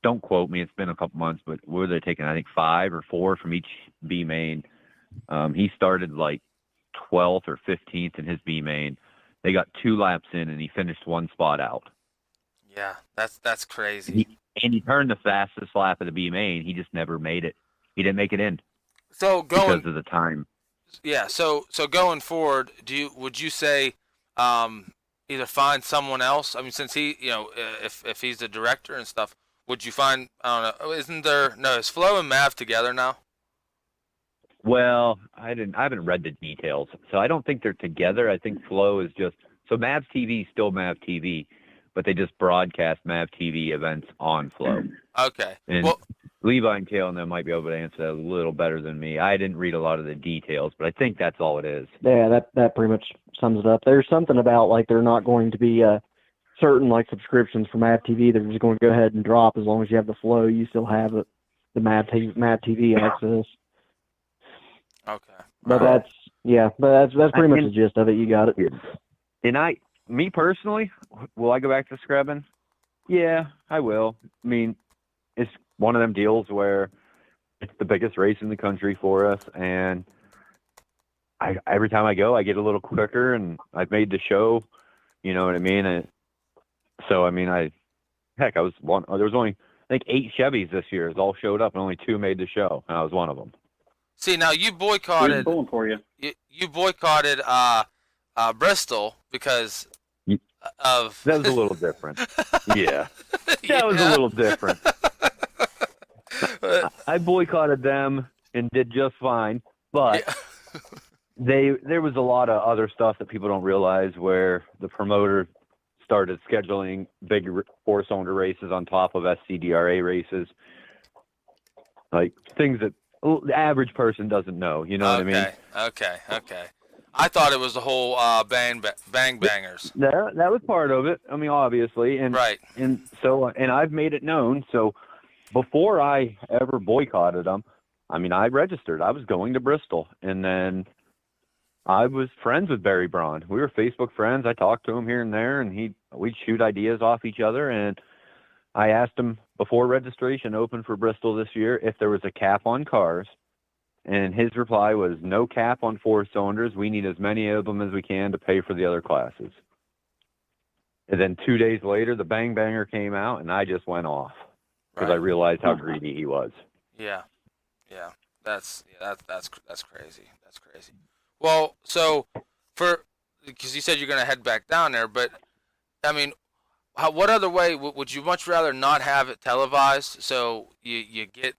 Don't quote me. It's been a couple months, but were they taking? I think 5 or 4 from each B main. He started like 12th or 15th in his B main. They got 2 laps in, and he finished 1 spot out. Yeah, that's crazy. He turned the fastest lap of the B main. He just never made it. He didn't make it in. So because of the time. Yeah. So going forward, would you say either find someone else? I mean, since he, if he's the director and stuff, would you find? I don't know. Isn't there is Flo and Mav together now? Well, I haven't read the details, so I don't think they're together. I think Flo is just Mav TV is still Mav TV, but they just broadcast Mav TV events on Flo. Okay. And Levi and Kale and them might be able to answer that a little better than me. I didn't read a lot of the details, but I think that's all it is. Yeah, that pretty much sums it up. There's something about like they're not going to be certain like subscriptions for Mav TV. They're just going to go ahead and drop as long as you have the Flow. You still have the Mav TV access. Okay. But that's pretty much the gist of it. You got it. And me personally, will I go back to scrubbing? Yeah, I will. I mean, it's one of them deals where it's the biggest race in the country for us, and every time I go, I get a little quicker, and I've made the show. You know what I mean? And so I mean, I was one. There was only I think 8 Chevys this year. All showed up, and only 2 made the show, and I was one of them. See, now you boycotted. Pulling for you. You boycotted Bristol because of. That was a little different. Yeah, that was a little different. I boycotted them and did just fine, but there was a lot of other stuff that people don't realize where the promoter started scheduling big 4-cylinder races on top of Scdra races, like things that the average person doesn't know. You know what I mean? Okay. I thought it was the whole bang bangers. That was part of it. I mean, obviously, and right. And so, and I've made it known. So before I ever boycotted them, I mean, I registered. I was going to Bristol, and then I was friends with Barry Braun. We were Facebook friends. I talked to him here and there, and we'd shoot ideas off each other. And I asked him before registration opened for Bristol this year if there was a cap on cars. And his reply was, no cap on 4-cylinders. We need as many of them as we can to pay for the other classes. And then 2 days later, the Bang Banger came out, and I just went off because I realized how greedy he was. Yeah. That's crazy. That's crazy. Well, so for because you said you're going to head back down there, but I mean, what other way would you much rather not have it televised so you get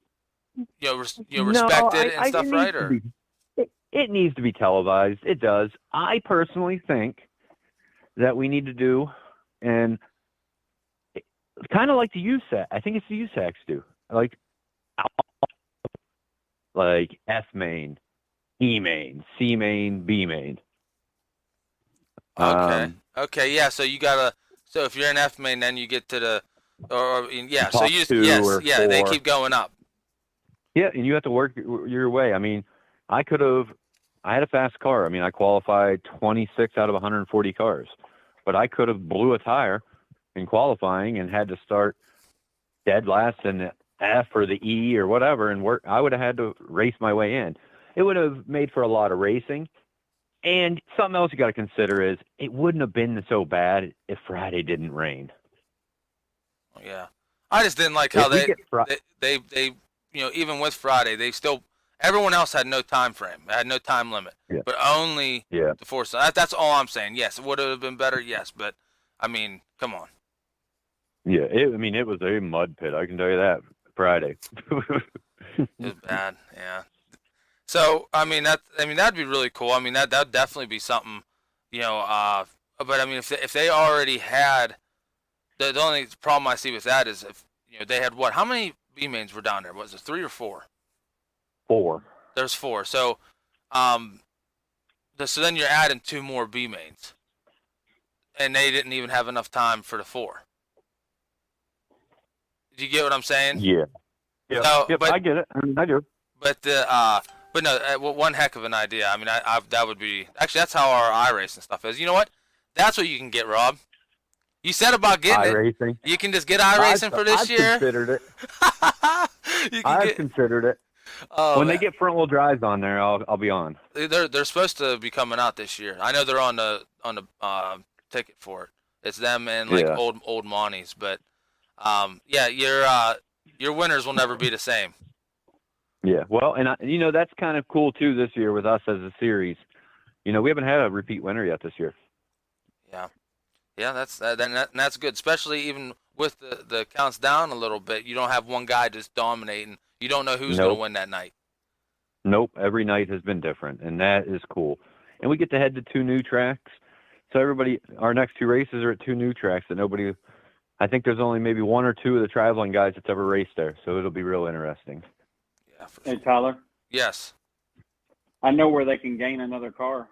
respected and stuff, right? Or It needs to be televised. It does. I personally think that we need to do, and kind of like the USAC. I think it's the USACs do. Like F main, E main, C main, B main. Okay, yeah. So you gotta. So if you're an F main, then you get to the, yeah. So Top you two yes, or yeah. They four. keep going up. Yeah, and you have to work your way. I mean, I had a fast car. I mean, I qualified 26 out of 140 cars, but I could have blew a tire in qualifying and had to start dead last in the F or the E or whatever, and work. I would have had to race my way in. It would have made for a lot of racing. And something else you got to consider is it wouldn't have been so bad if Friday didn't rain. Yeah, I just didn't like how they even with Friday, they still everyone else had no time frame, had no time limit, but only the force. That's all I'm saying. Yes, it would have been better. Yes, but I mean, come on. Yeah, it was a mud pit. I can tell you that Friday. It was bad. Yeah. So that'd be really cool. I mean that'd definitely be something, But I mean if they already had, the only problem I see with that is if they had what? How many B mains were down there? Was it 3 or 4? 4. There's 4. So, so then you're adding 2 more B mains, and they didn't even have enough time for the 4. Do you get what I'm saying? Yeah. Yeah. So, yep, I get it. I do. But no, one heck of an idea. I mean, that would be actually that's how our iRacing stuff is. You know what? That's what you can get, Rob. You said about getting iRacing. You can just get iRacing for this year. I've considered it. Considered it. Oh, when they get front wheel drives on there, I'll be on. They're supposed to be coming out this year. I know they're on the ticket for it. It's them and old Monties, but your winners will never be the same. Yeah, well, and that's kind of cool too this year with us as a series. We haven't had a repeat winner yet this year. Yeah, that's good, especially even with the counts down a little bit. You don't have one guy just dominating. You don't know who's going to win that night. Nope, every night has been different, and that is cool. And we get to head to 2 new tracks. So our next 2 races are at 2 new tracks that nobody. I think there's only maybe 1 or 2 of the traveling guys that's ever raced there, so it'll be real interesting. Yeah, for Hey, sure. Tyler. Yes. I know where they can gain another car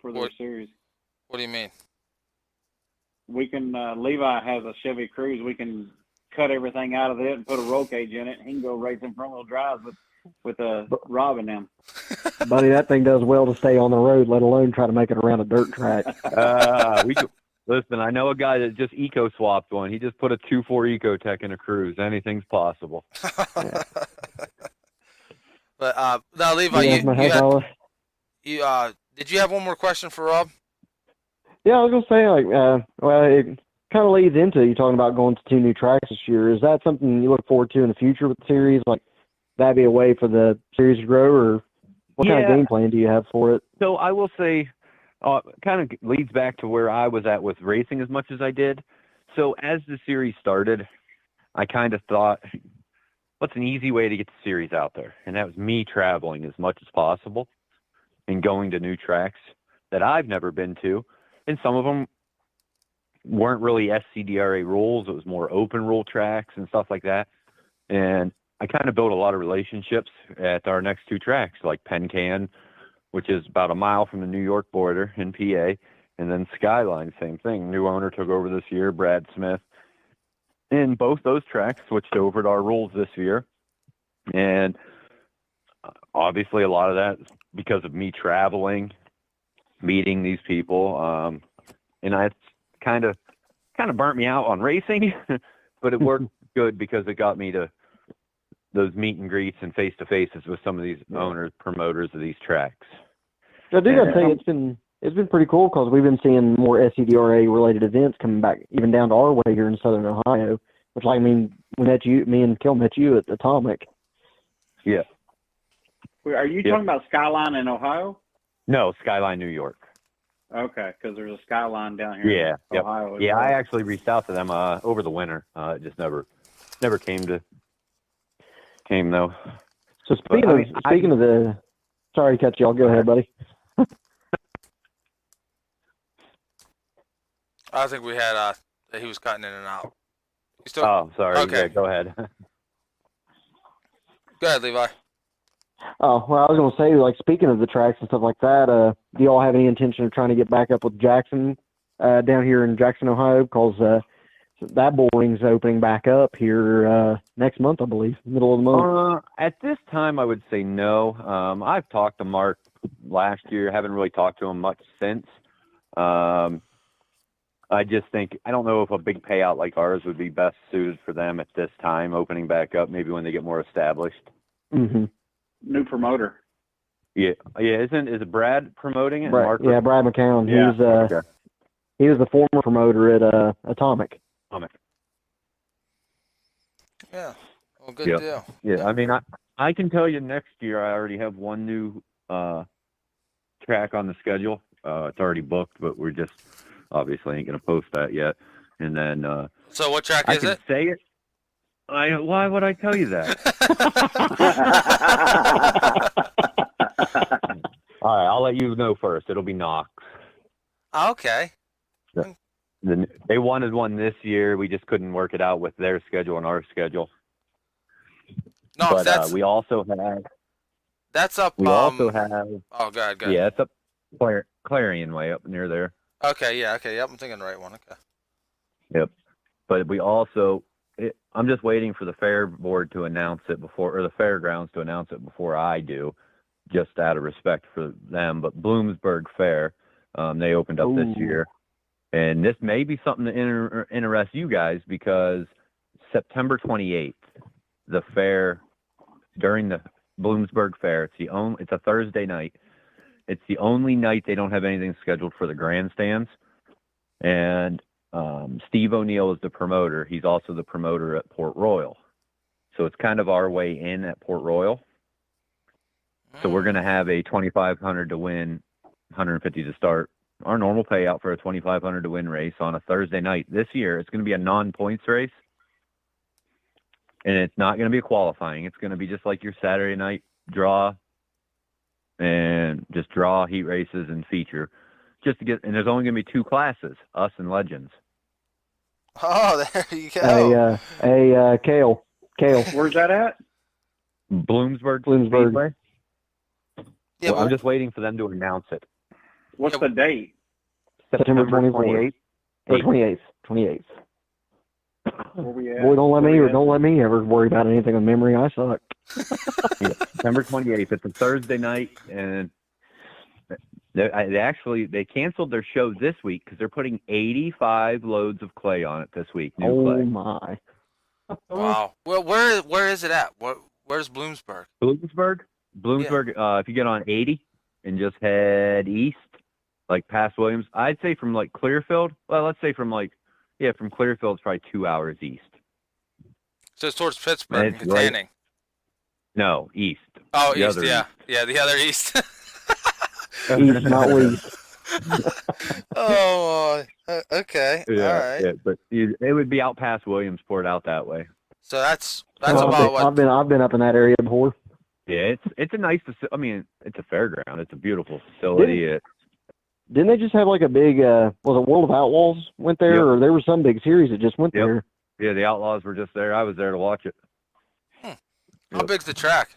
for their series. What do you mean? We can, Levi has a Chevy Cruze. We can cut everything out of it and put a roll cage in it. He can go racing front wheel drives with Rob and them. Buddy, that thing does well to stay on the road, let alone try to make it around a dirt track. Listen, I know a guy that just eco-swapped one. He just put a 2.4 Ecotech in a Cruze. Anything's possible. Yeah. But now, Levi, did you have one more question for Rob? Yeah, I was gonna say it kind of leads into you talking about going to 2 new tracks this year. Is that something you look forward to in the future with the series? Like that be a way for the series to grow, or what kind of game plan do you have for it? So I will say, kind of leads back to where I was at with racing as much as I did. So as the series started, I kind of thought, what's an easy way to get the series out there? And that was me traveling as much as possible and going to new tracks that I've never been to. And some of them weren't really Scdra rules. It was more open rule tracks and stuff like that. And I kind of built a lot of relationships at our next 2 tracks, like Pencan, which is about a mile from the New York border in PA, and then Skyline, same thing. New owner took over this year, Brad Smith. And both those tracks switched over to our rules this year. And obviously a lot of that is because of me traveling, meeting these people. And I kind of burnt me out on racing, but it worked good because it got me to those meet and greets and face-to-faces with some of these owners, promoters of these tracks. I do gotta say it's been pretty cool because we've been seeing more Scdra related events coming back, even down to our way here in Southern Ohio. Which, like, I mean, me and Kel met you at Atomic. Yeah. Are you talking about Skyline in Ohio? No, Skyline, New York. Okay, because there's a Skyline down here Yeah, in yep. Ohio. as Yeah, well. I actually reached out to them over the winter. It just never came though. So But, speaking of the, sorry to cut you. I'll go ahead, buddy. I think we had he was cutting in and out. You still? Oh, sorry. Okay. Yeah, go ahead. Go ahead, Levi. Oh, well, I was going to say, like, speaking of the tracks and stuff like that, do y'all have any intention of trying to get back up with Jackson down here in Jackson, Ohio? Because that bullring's opening back up here next month, I believe, middle of the month. At this time, I would say no. I've talked to Mark last year. Haven't really talked to him much since. I just think, I don't know if a big payout like ours would be best suited for them at this time, opening back up, maybe when they get more established. Mm-hmm. New promoter. Yeah. Is it Brad promoting it? Brad McCown. Yeah. He was the former promoter at Atomic. Yeah. Well, good Yep. deal. Yeah, I mean, I can tell you next year I already have one new track on the schedule. It's already booked, but we're just obviously ain't going to post that yet. And then So what track I is can it? say it. Why would I tell you that? All right, I'll let you know first. It'll be Knox. Okay. They wanted one this year. We just couldn't work it out with their schedule and our schedule. No, But we also have. That's up. We also have. Oh, go ahead. Yeah, it's up Clarion way up near there. Okay. Yeah. Okay. Yep. I'm thinking the right one. Okay. Yep. But we also. I'm just waiting for the fair board to announce it or the fairgrounds to announce it before I do, just out of respect for them. But Bloomsburg Fair, they opened up this year. And this may be something to interest you guys because September 28th, the fair, during the Bloomsburg Fair, it's a Thursday night. It's the only night they don't have anything scheduled for the grandstands. And Steve O'Neill is the promoter. He's also the promoter at Port Royal. So it's kind of our way in at Port Royal. So we're going to have a 2,500 to win, 150 to start. Our normal payout for a 2,500 to win race on a Thursday night. This year, it's going to be a non-points race. And it's not going to be a qualifying. It's going to be just like your Saturday night draw and just draw heat races and feature. And there's only going to be two classes, us and Legends. Oh, there you go. Kale. Where's that at? Bloomsburg. Bloomsburg. Yeah, I'm just waiting for them to announce it. What's the date? September 28th. Or 28th. 28th. Where we at? Boy, don't let me ever worry about anything with memory. I suck. Yeah, September 28th. It's a Thursday night, and they canceled their show this week because they're putting 85 loads of clay on it this week. New clay. My! Wow. Well, where is it at? Where's Bloomsburg? Bloomsburg. If you get on 80 and just head east, like past Williams, I'd say from like Clearfield. Well, let's say from Clearfield, it's probably 2 hours east. So it's towards Pittsburgh and Katanning. Right. No, east. Oh, the east. Yeah. East. Yeah, the other east. East, not west. Oh, okay. Yeah, All right. yeah, but it would be out past Williamsport, out that way. So that's Well, about what. I've been up in that area before. Yeah, it's a nice. I mean, it's a fairground. It's a beautiful facility. Didn't they just have like a big? Was it World of Outlaws went there, Yep. or there was some big series that just went there? Yeah, the Outlaws were just there. I was there to watch it. How big's the track?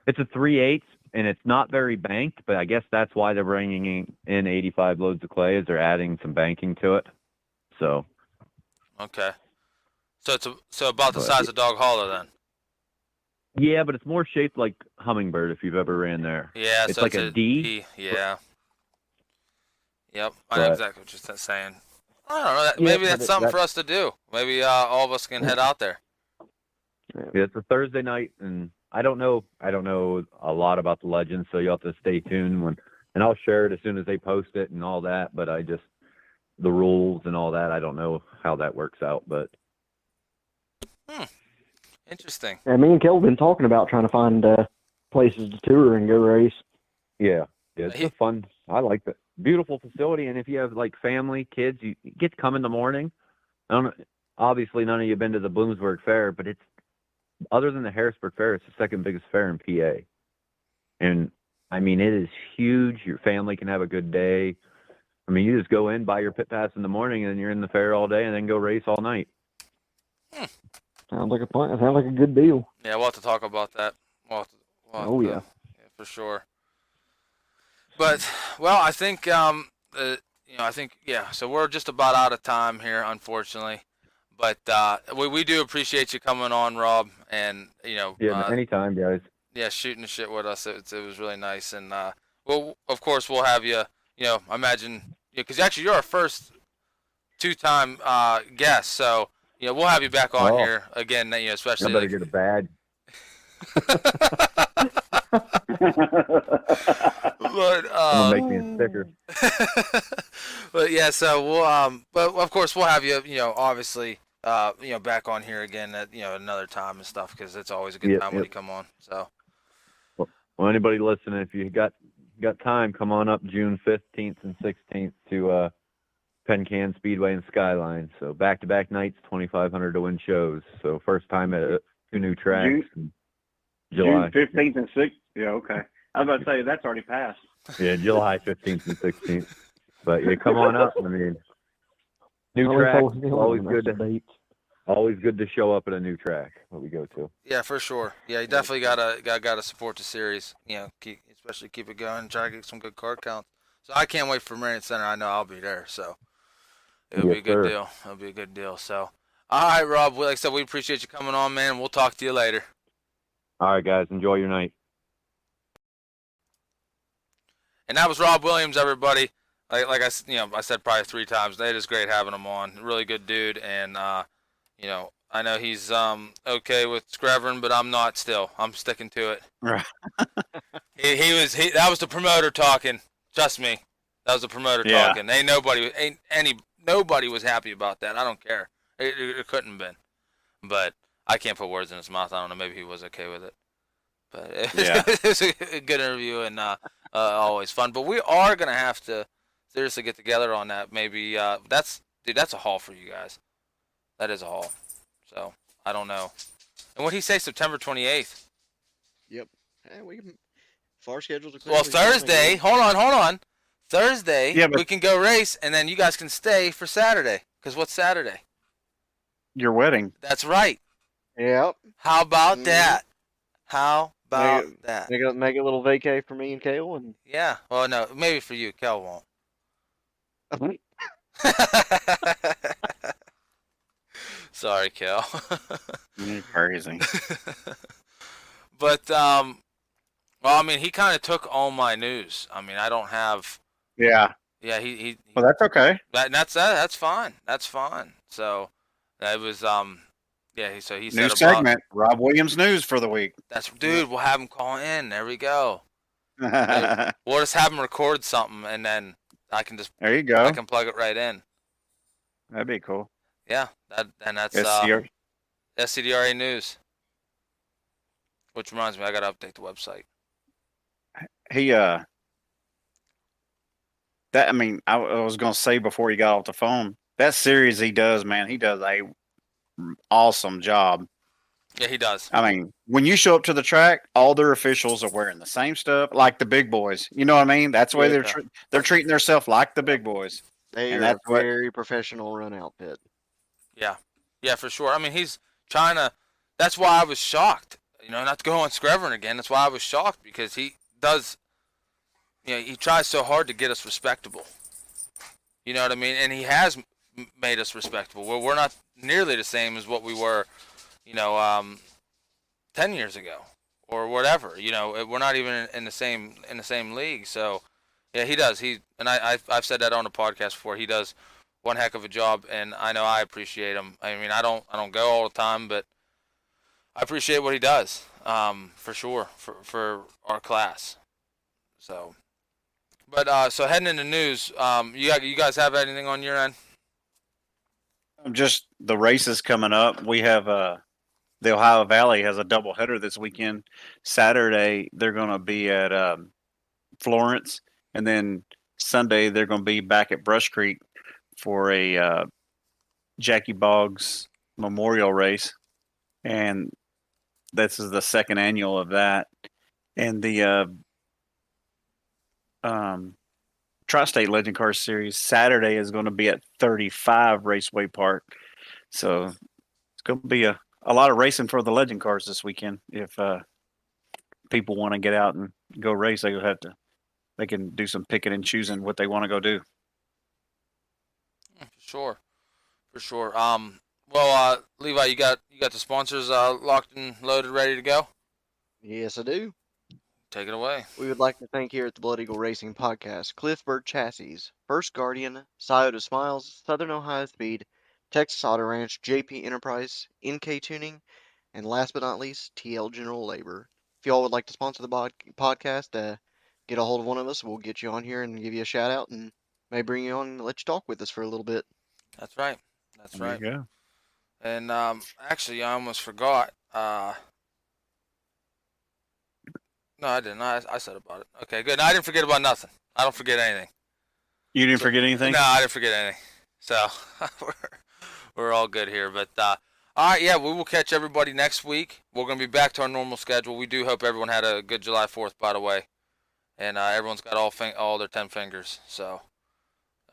It's a 3/8, and it's not very banked, but I guess that's why they're bringing in 85 loads of clay, is they're adding some banking to it. So. Okay. So it's about the size of Dog Hollow then. Yeah, but it's more shaped like Hummingbird if you've ever ran there. Yeah, it's so like a D. Yeah. Yep, I know exactly what you're saying. I don't know. Maybe that's something for us to do. Maybe all of us can head out there. Yeah, it's a Thursday night, and I don't know a lot about the Legends, so you'll have to stay tuned and I'll share it as soon as they post it and all that. But the rules and all that, I don't know how that works out, but. Interesting. Yeah, me and Kel have been talking about trying to find places to tour and go race. Yeah, it's a fun I like that. Beautiful facility, and if you have like family, kids, you get to come in the morning. I don't know, obviously, none of you have been to the Bloomsburg Fair, but it's other than the Harrisburg Fair, it's the second biggest fair in PA. And I mean, it is huge. Your family can have a good day. I mean, you just go in, buy your pit pass in the morning, and then you're in the fair all day, and then go race all night. Sounds like a plan. Sounds like a good deal. Yeah, we'll have to talk about that. Yeah. For sure. But well, I think so we're just about out of time here, unfortunately. But we do appreciate you coming on, Rob, and Anytime, guys. yeah, shooting the shit with us. It was really nice, and well, of course, we'll have you. I imagine because actually you're our first two-time guest, so we'll have you back on here again. Especially. I better get a badge. But I'm gonna make me a sticker. But yeah, so we'll but of course we'll have you obviously back on here again at another time and stuff, because it's always a good time when you come on. So well, anybody listening, if you got time, come on up June 15th and 16th to Penn Can Speedway and Skyline. So back-to-back nights, 2,500 to win shows. So first time at two new tracks. July 15th and 16th. Yeah, okay. I was about to say that's already passed. Yeah, July 15th and 16th. But yeah, come on up. I mean, new track, always good to show up at a new track that we go to. Yeah, for sure. Yeah, you definitely gotta support the series. Especially keep it going and try to get some good card counts. So I can't wait for Marion Center. I know I'll be there. So it'll be a good deal. It'll be a good deal. So all right, Rob. Like I said, we appreciate you coming on, man. We'll talk to you later. All right, guys. Enjoy your night. And that was Rob Williams, everybody. Like I said probably 3 times. It is great having him on. Really good dude, and I know he's okay with Screvern, but I'm not. Still, I'm sticking to it. Right. That was the promoter talking. Trust me, that was the promoter talking. Nobody was happy about that. I don't care. It couldn't have been, but I can't put words in his mouth. I don't know. Maybe he was okay with it. But it was a good interview and always fun. But we are gonna have to seriously get together on that. Maybe that's a haul for you guys. That is a haul. So I don't know. And what did he say? September 28th. Yep. Hey, we can. Far schedules. Well, Thursday. Hold on. Thursday. But we can go race, and then you guys can stay for Saturday. Because what's Saturday? Your wedding. That's right. Yep. How about that? How about that? Make a little vacay for me and Kale, and yeah. Well, no, maybe for you. Kel won't. Sorry, Kel. You're crazy. But well, I mean, he kind of took all my news. I mean, I don't have. Yeah. Yeah, he Well, that's okay. That's fine. That's fine. So that was yeah. So he said New segment, Rob Williams news for the week. Dude. We'll have him call in. There we go. We'll just have him record something, and then I can just there you go. I can plug it right in. That'd be cool. Yeah, that's SCDRA news. Which reminds me, I gotta update the website. I was gonna say before he got off the phone, that series he does, man, he does a awesome job. Yeah, he does. I mean, when you show up to the track, all their officials are wearing the same stuff, like the big boys. You know what I mean? That's the way they're treating themselves like the big boys. They are a very professional run outfit. Yeah, for sure. I mean, he's trying to. That's why I was shocked. Not to go on Screvern again. That's why I was shocked, because he does. He tries so hard to get us respectable. You know what I mean? And he has made us respectable. We're not nearly the same as what we were, 10 years ago or whatever. We're not even in the same league. So, yeah, he does. I've said that on the podcast before. He does one heck of a job, and I know I appreciate him. I mean, I don't go all the time, but I appreciate what he does, for sure, for our class. So, but so heading into news, you guys have anything on your end? Just the races coming up. We have the Ohio Valley has a doubleheader this weekend. Saturday they're going to be at Florence, and then Sunday they're going to be back at Brush Creek for a Jackie Boggs Memorial Race, and this is the second annual of that. And the Tri-State Legend Car Series Saturday is going to be at 35 Raceway Park. So it's going to be a lot of racing for the Legend Cars this weekend. If people want to get out and go race, they can do some picking and choosing what they want to go do. For sure. Levi, you got the sponsors locked and loaded, ready to go? Yes, I do. Take it away. We would like to thank here at the Blood Eagle Racing Podcast, Cliffburg Chassis, First Guardian, Scioto Smiles, Southern Ohio Speed, Texas Auto Ranch, JP Enterprise, NK Tuning, and last but not least, TL General Labor. If y'all would like to sponsor the podcast, get a hold of one of us. We'll get you on here and give you a shout out and may bring you on and let you talk with us for a little bit. That's right. There you go. And actually, I almost forgot. No, I didn't. I said about it. Okay, good. No, I didn't forget about nothing. I don't forget anything. You didn't forget anything? No, I didn't forget anything. So we're all good here. But all right, yeah, we will catch everybody next week. We're gonna be back to our normal schedule. We do hope everyone had a good July 4th, by the way, and everyone's got all their 10 fingers. So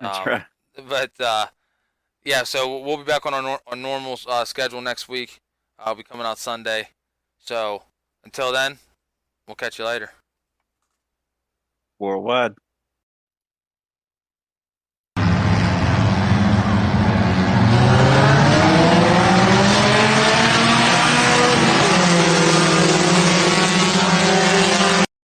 That's right. But yeah, so we'll be back on our normal schedule next week. I'll be coming out Sunday. So until then, we'll catch you later. Worldwide.